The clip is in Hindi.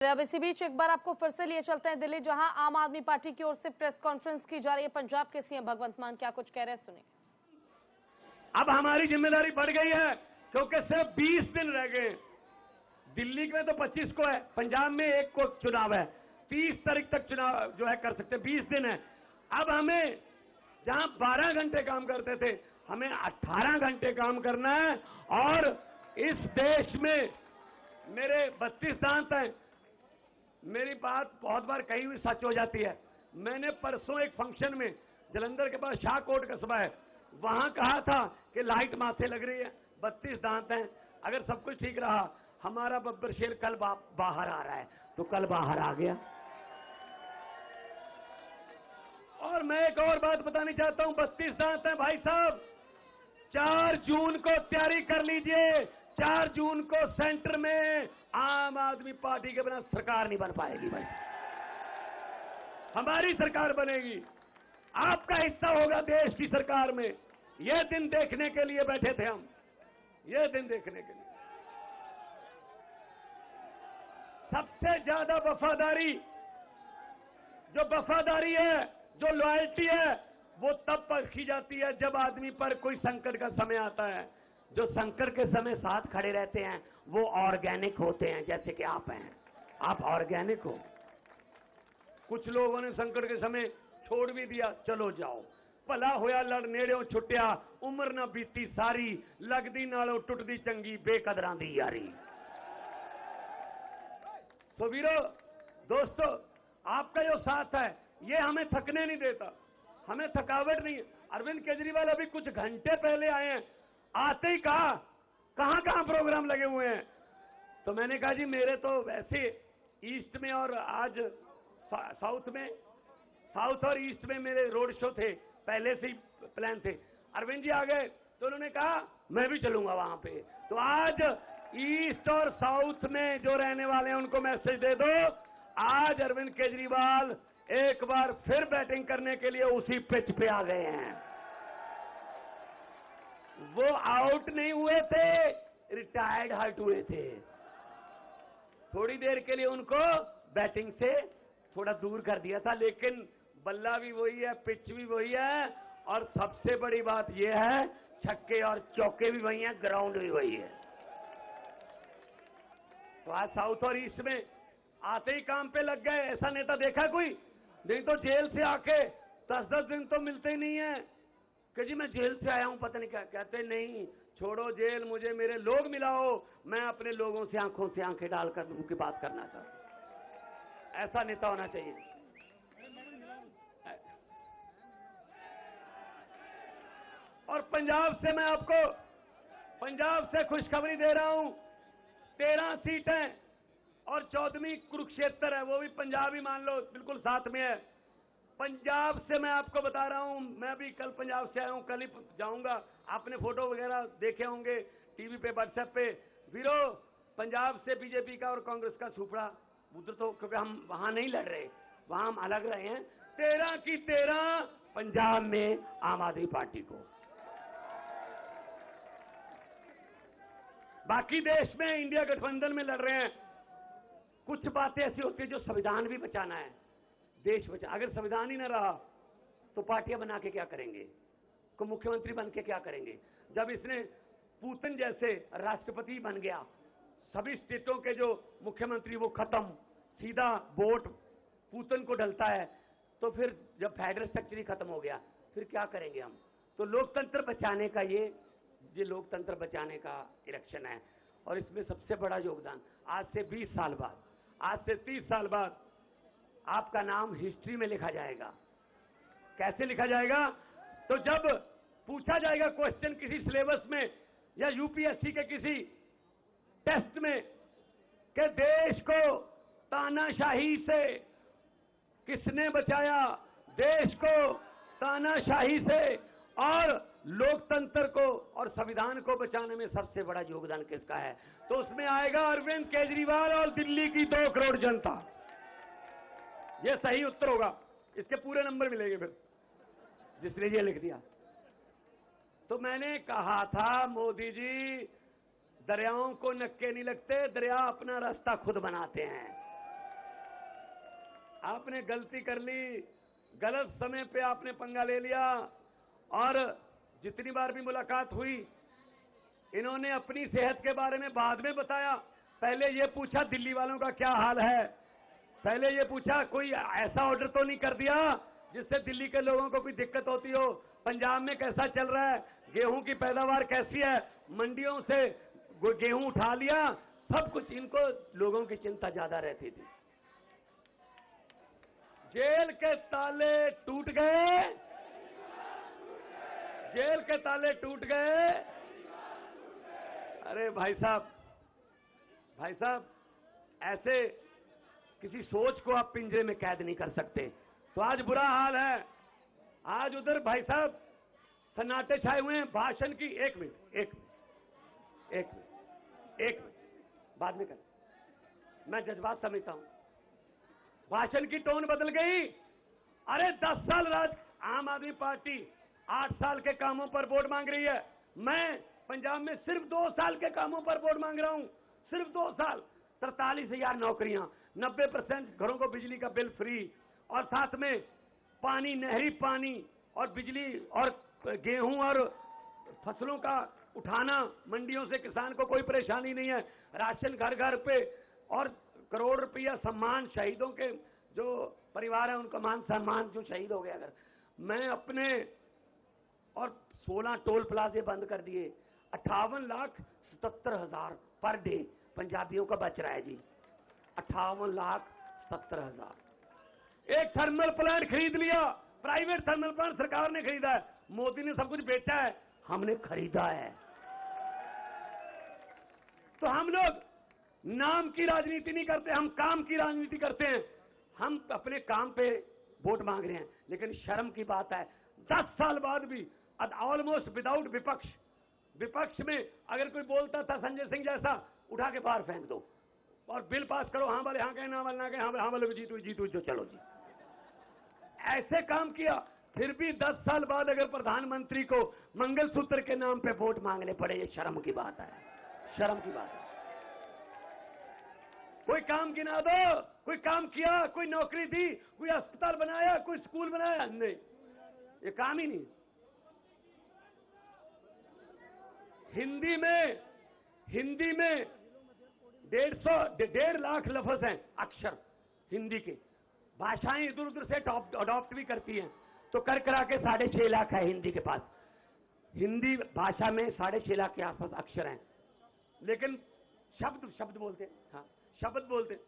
अब इसी बीच एक बार आपको फिर से लिए चलते हैं दिल्ली, जहां आम आदमी पार्टी की ओर से प्रेस कॉन्फ्रेंस की जा रही है। पंजाब के सीएम भगवंत मान क्या कुछ कह रहे हैं, सुनिए। अब हमारी जिम्मेदारी बढ़ गई है क्योंकि सिर्फ 20 दिन रह गए। दिल्ली में तो 25 को है, पंजाब में 1 को चुनाव है, 30 तारीख तक चुनाव जो है कर सकते हैं, 20 दिन है। अब हमें जहां 12 घंटे काम करते थे, हमें 18 घंटे काम करना है। और इस देश में मेरे 32 दांत हैं। मेरी बात बहुत बार कही हुई सच हो जाती है। मैंने परसों एक फंक्शन में, जलंधर के पास शाहकोट कस्बा है, वहां कहा था कि लाइट माथे लग रही है, 32 दांत हैं, अगर सब कुछ ठीक रहा, हमारा बब्बर शेर कल बाहर आ रहा है, तो कल बाहर आ गया। और मैं एक और बात बतानी चाहता हूं, 32 दांत हैं भाई साहब। 4 जून को तैयारी कर लीजिए। 4 जून को सेंटर में आम आदमी पार्टी के बिना सरकार नहीं बन पाएगी भाई। हमारी सरकार बनेगी, आपका हिस्सा होगा देश की सरकार में। यह दिन देखने के लिए बैठे थे हम, यह दिन देखने के लिए। सबसे ज्यादा वफादारी, जो वफादारी है, जो लॉयल्टी है, वो तब परखी जाती है जब आदमी पर कोई संकट का समय आता है। जो संकट के समय साथ खड़े रहते हैं वो ऑर्गेनिक होते हैं, जैसे कि आप हैं, आप ऑर्गेनिक हो। कुछ लोगों ने संकट के समय छोड़ भी दिया, चलो जाओ, भला होया लड़ नेड़ों छुट्टिया, उम्र ना बीती सारी, लगदी नालों टुटदी चंगी, बेकदरां दी यारी। तो वीरो, दोस्तों, आपका जो साथ है ये हमें थकने नहीं देता, हमें थकावट नहीं है। अरविंद केजरीवाल अभी कुछ घंटे पहले आए हैं, आते ही कहा कहां कहां प्रोग्राम लगे हुए हैं। तो मैंने कहा जी मेरे तो वैसे ईस्ट में और आज साउथ में, साउथ और ईस्ट में मेरे रोड शो थे, पहले से ही प्लान थे। अरविंद जी आ गए तो उन्होंने कहा मैं भी चलूंगा वहां पे। तो आज ईस्ट और साउथ में जो रहने वाले हैं उनको मैसेज दे दो, आज अरविंद केजरीवाल एक बार फिर बैटिंग करने के लिए उसी पिच पे आ गए हैं। वो आउट नहीं हुए थे, रिटायर्ड हर्ट हुए थे। थोड़ी देर के लिए उनको बैटिंग से थोड़ा दूर कर दिया था, लेकिन बल्ला भी वही है, पिच भी वही है, और सबसे बड़ी बात यह है छक्के और चौके भी वही हैं, ग्राउंड भी वही है। तो आज साउथ और ईस्ट में आते ही काम पे लग गए। ऐसा नेता देखा कोई? नहीं तो जेल से आके 10-10 दिन तो मिलते ही नहीं है कि जी मैं जेल से आया हूं, पता नहीं क्या कहते। नहीं, छोड़ो जेल, मुझे मेरे लोग मिलाओ, मैं अपने लोगों से आंखों से आंखें डालकर उनकी बात करना चाहता हूं। ऐसा नेता होना चाहिए। और पंजाब से मैं आपको, पंजाब से खुशखबरी दे रहा हूं, 13 सीटें और 14वीं कुरुक्षेत्र है, वो भी पंजाब ही मान लो, बिल्कुल साथ में है। पंजाब से मैं आपको बता रहा हूं, मैं भी कल पंजाब से आया हूं, कल ही जाऊंगा। आपने फोटो वगैरह देखे होंगे टीवी पे, व्हाट्सएप पे। वीरो, पंजाब से बीजेपी का और कांग्रेस का सुपड़ा उधर, तो क्योंकि हम वहां नहीं लड़ रहे, वहां हम अलग रहे हैं। 13 की 13 पंजाब में आम आदमी पार्टी को। बाकी देश में इंडिया गठबंधन में लड़ रहे हैं। कुछ बातें ऐसी होती है जो संविधान भी बचाना है, देश बचा। अगर संविधान ही न रहा तो पार्टियां बना के क्या करेंगे, को मुख्यमंत्री बन के क्या करेंगे। जब इसने पुतिन जैसे राष्ट्रपति बन गया, सभी स्टेटों के जो मुख्यमंत्री वो खत्म, सीधा वोट पुतिन को डलता है, तो फिर जब फेडरल स्ट्रक्चर ही खत्म हो गया, फिर क्या करेंगे हम। तो लोकतंत्र बचाने का ये लोकतंत्र बचाने का इलेक्शन है। और इसमें सबसे बड़ा योगदान, आज से 20 साल बाद, आज से 30 साल बाद आपका नाम हिस्ट्री में लिखा जाएगा। कैसे लिखा जाएगा? तो जब पूछा जाएगा क्वेश्चन किसी सिलेबस में या यूपीएससी के किसी टेस्ट में कि देश को तानाशाही से किसने बचाया, देश को तानाशाही से और लोकतंत्र को और संविधान को बचाने में सबसे बड़ा योगदान किसका है, तो उसमें आएगा अरविंद केजरीवाल और दिल्ली की 2 करोड़ जनता। यह सही उत्तर होगा, इसके पूरे नंबर मिलेंगे फिर जिसने ये लिख दिया। तो मैंने कहा था मोदी जी, दरियाओं को नक्के नहीं लगते, दरिया अपना रास्ता खुद बनाते हैं। आपने गलती कर ली, गलत समय पे आपने पंगा ले लिया। और जितनी बार भी मुलाकात हुई, इन्होंने अपनी सेहत के बारे में बाद में बताया। पहले ये पूछा दिल्ली वालों का क्या हाल है, पहले ये पूछा कोई ऐसा ऑर्डर तो नहीं कर दिया जिससे दिल्ली के लोगों को कोई दिक्कत होती हो, पंजाब में कैसा चल रहा है, गेहूं की पैदावार कैसी है, मंडियों से गेहूं उठा लिया, सब कुछ। इनको लोगों की चिंता ज्यादा रहती थी। जेल के ताले टूट गए, जेल के ताले टूट गए। अरे भाई साहब, भाई साहब, ऐसे किसी सोच को आप पिंजरे में कैद नहीं कर सकते। तो आज बुरा हाल है। आज उधर भाई साहब सन्नाटे छाए हुए हैं भाषण की। एक मिनट, बाद में कर, मैं जज्बात समझता हूं। भाषण की टोन बदल गई। अरे 10 साल राज आम आदमी पार्टी 8 साल के कामों पर वोट मांग रही है। मैं पंजाब में सिर्फ 2 साल के कामों पर वोट मांग रहा हूं, सिर्फ 2 साल। 43,000 नौकरियां, 90% घरों को बिजली का बिल फ्री, और साथ में पानी, नहरी पानी और बिजली और गेहूं और फसलों का उठाना, मंडियों से किसान को कोई परेशानी नहीं है, राशन घर घर पे, और करोड़ रुपया सम्मान शहीदों के जो परिवार है उनका मान सम्मान जो शहीद हो गया। अगर मैं अपने, और 16 टोल प्लाजे बंद कर दिए, 58,77,000 पर डे पंजाबियों का बच रहा है जी। 58,70,000। एक थर्मल प्लांट खरीद लिया, प्राइवेट थर्मल प्लांट सरकार ने खरीदा है। मोदी ने सब कुछ बेचा है, हमने खरीदा है। तो हम लोग नाम की राजनीति नहीं करते, हम काम की राजनीति करते हैं। हम अपने काम पे वोट मांग रहे हैं, लेकिन शर्म की बात है 10 साल बाद भी ऑलमोस्ट विदाउट विपक्ष, विपक्ष में अगर कोई बोलता था संजय सिंह जैसा, उठा के बाहर फेंक दो और बिल पास करो। हाँ वाले हाँ कहें, ना वाले ना कहें, हाँ वाले जीत हुई जो चलो जी। ऐसे काम किया। फिर भी 10 साल बाद अगर प्रधानमंत्री को मंगलसूत्र के नाम पे वोट मांगने पड़े, ये शर्म की बात है, शर्म की बात है। कोई काम गिना दो, कोई काम किया, कोई नौकरी दी, कोई अस्पताल बनाया, कोई स्कूल बनाया, नहीं, ये काम ही नहीं। हिंदी में 1.5 लाख लफ्ज हैं, अक्षर हिंदी के। भाषाएं इधर उधर से अडॉप्ट भी करती हैं, तो कर करा के 6.5 लाख है हिंदी के पास। हिंदी भाषा में 6.5 लाख के आसपास अक्षर हैं, लेकिन शब्द बोलते हैं, हाँ शब्द बोलते हैं।